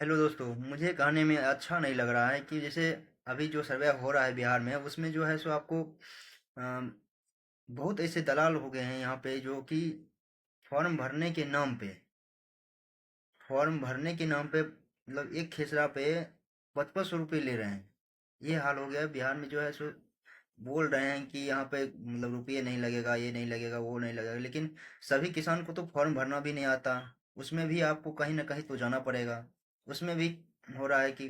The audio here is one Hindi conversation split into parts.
हेलो दोस्तों, मुझे कहने में अच्छा नहीं लग रहा है कि जैसे अभी जो सर्वे हो रहा है बिहार में, उसमें जो है सो आपको अम, बहुत ऐसे दलाल हो गए हैं यहाँ पे जो कि फॉर्म भरने के नाम पे फॉर्म भरने के नाम पे मतलब एक खेसरा पे 5500 रुपये ले रहे हैं। ये हाल हो गया है बिहार में। जो है सो बोल रहे हैं कि यहाँ पे मतलब रुपये नहीं लगेगा, ये नहीं लगेगा, वो नहीं लगेगा, लेकिन सभी किसान को तो फॉर्म भरना भी नहीं आता। उसमें भी आपको कहीं ना कहीं तो जाना पड़ेगा। उसमें भी हो रहा है कि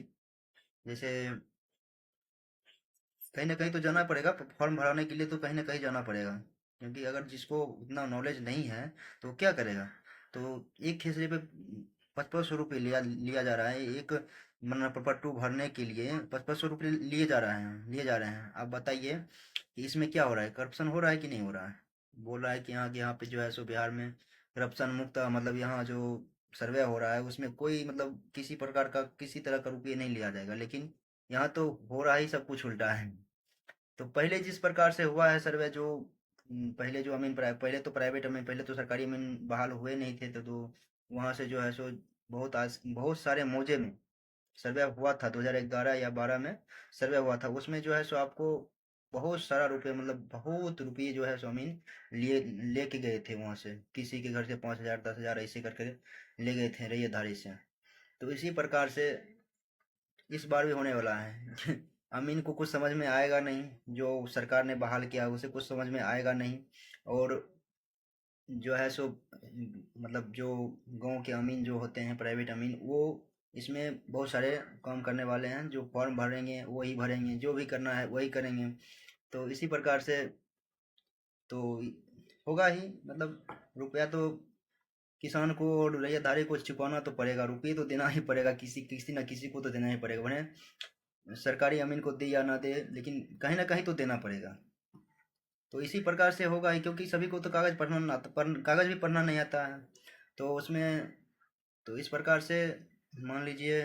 जैसे कहीं ना कहीं तो जाना पड़ेगा। फॉर्म भराने के लिए तो कहीं ना कहीं जाना पड़ेगा, क्योंकि अगर जिसको उतना नॉलेज नहीं है तो वो क्या करेगा। तो एक खेसरे पे 5500 रुपये लिया लिया जा रहा है। एक मतलब पट्टू भरने के लिए 5500 रुपये लिए जा रहे हैं। आप बताइए कि इसमें क्या हो रहा है, करप्शन हो रहा है कि नहीं हो रहा है। बोल रहा है कि यहाँ पे जो है सो बिहार में करप्शन मुक्त, मतलब यहाँ जो सर्वे हो रहा है उसमें कोई मतलब किसी प्रकार का किसी तरह का रुपये नहीं लिया जाएगा, लेकिन यहाँ तो हो रहा ही सब कुछ उल्टा है। तो पहले जिस प्रकार से हुआ है सर्वे, जो पहले जो अमीन पहले तो प्राइवेट अमीन, पहले तो सरकारी अमीन बहाल हुए नहीं थे, तो वहां से जो है सो बहुत सारे मौजे में सर्वे हुआ था। 2011 या 12 में सर्वे हुआ था। उसमें जो है सो आपको बहुत सारा रुपये, मतलब बहुत रुपये जो है सो अमीन लिए लेके गए थे वहां से। किसी के घर से 5,000 10,000 ऐसे करके ले गए थे रैयतधारी से। तो इसी प्रकार से इस बार भी होने वाला है। अमीन को कुछ समझ में आएगा नहीं, जो सरकार ने बहाल किया उसे कुछ समझ में आएगा नहीं। और जो है सो मतलब जो गांव के अमीन जो होते हैं, प्राइवेट अमीन, वो इसमें बहुत सारे काम करने वाले हैं। जो फॉर्म भरेंगे वही भरेंगे, जो भी करना है वही करेंगे। तो इसी प्रकार से तो होगा ही, मतलब रुपया तो किसान को और रैयतधारी को चुकाना तो पड़ेगा। रुपये तो देना ही पड़ेगा, किसी किसी ना किसी को तो देना ही पड़ेगा। भले सरकारी अमीन को दे या ना दे, लेकिन कहीं ना कहीं तो देना पड़ेगा। तो इसी प्रकार से होगा ही, क्योंकि सभी को तो कागज पढ़ना ना कागज भी पढ़ना नहीं आता है। तो उसमें तो इस प्रकार से मान लीजिए,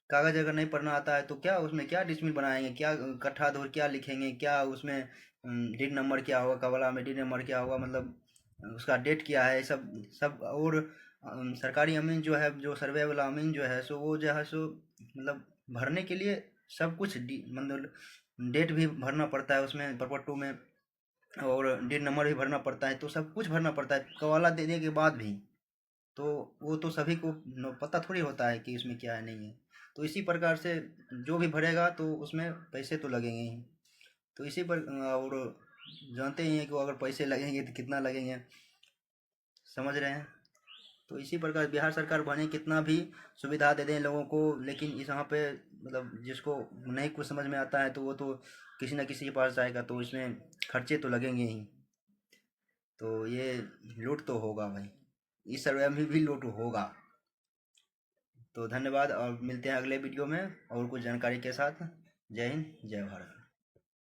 कागज अगर नहीं पढ़ना आता है तो क्या उसमें क्या डिसमिल बनाएंगे, क्या कट्ठा धोर क्या लिखेंगे, क्या उसमें डीड नंबर क्या होगा, कवला में डीड नंबर क्या होगा, मतलब उसका डेट क्या है, सब सब। और सरकारी अमीन जो है, जो सर्वे वाला अमीन जो है सो वो जो है सो मतलब भरने के लिए सब कुछ मतलब डेट भी भरना पड़ता है उसमें परपट्टू में, और डीड नंबर भी भरना पड़ता है। तो सब कुछ भरना पड़ता है कवाला देने के बाद भी। तो वो तो सभी को पता थोड़ी होता है कि इसमें क्या है नहीं है। तो इसी प्रकार से जो भी भरेगा तो उसमें पैसे तो लगेंगे ही। तो इसी पर और जानते ही हैं कि वो अगर पैसे लगेंगे तो कितना लगेंगे, समझ रहे हैं। तो इसी प्रकार बिहार सरकार बने कितना भी सुविधा दे दें लोगों को, लेकिन इस यहाँ पे मतलब जिसको नहीं कुछ समझ में आता है तो वो तो किसी न किसी के पास जाएगा, तो इसमें खर्चे तो लगेंगे ही। तो ये लूट तो होगा भाई, इस सर्वे में भी लूट होगा। तो धन्यवाद, और मिलते हैं अगले वीडियो में और कुछ जानकारी के साथ। जय हिंद, जय भारत।